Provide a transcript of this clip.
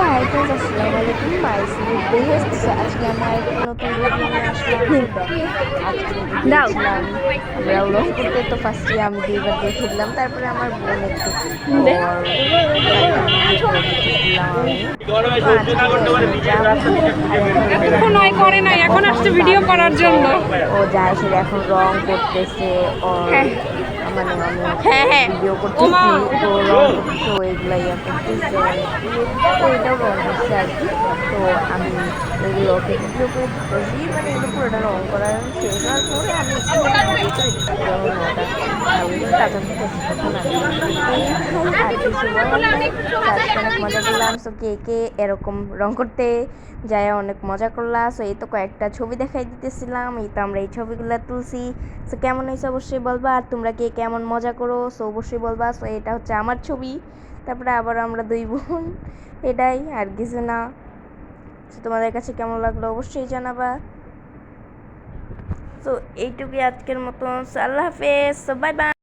High friends, আসসালামু আলাইকুম। My sweet বেহেস্ট। আজকে আমি আরেকটি নতুন ভিডিও নিয়ে আসলাম। আজকে দেখেছিলাম আমরা রং করতে, তো ফার্স্টে আমি দুইবার দেখে দিলাম, তারপরে আমার বোন একটু ওর ভিডিও করে দিতেছিলাম আমি। তো আজকে যাবো আর এখন নয় করে নাই, এখন আসছে ভিডিও করার জন্য। ও যায় সেটা এখন রং করতেছে ওর, মানে আমি ভিডিও করতেছি, তো রং করতেছে ওইগুলো ইয়ে করতেছে তো এটাও রং করছে আর কি। তো আমি এগুলো ওকে ভিডিও করে দিতেছি, মানে এগুলো পুরোটা রং করার শেষ হওয়ার পরে আমি একটু ভিডিও করে দিচ্ছি, যেমন ওটা কাঁচা করতেছি তখন আমি আর কিছু বলার নাই। আজকে অনেক মজা করলাম। সো কে কে এরকম রং করতে যায় অনেক মজা করলাম। সো এই তো কয়েকটা ছবি দেখাই দিতেছিলাম, এই তো আমরা এই ছবিগুলো তুলছি। সো কেমন হয়েছে অবশ্যই বলবা, আর তোমরা কে কেমন মজা করো সো অবশ্যই বলবা। সো এটা হচ্ছে আমার ছবি, তারপরে আবার আমরা দুই বোন, এটাই আর কিছু না। সো তোমাদের কাছে কেমন লাগলো অবশ্যই জানাবা। তো এইটুকুই আজকের মতো। আল্লাহ হাফেজ, বাই বাই।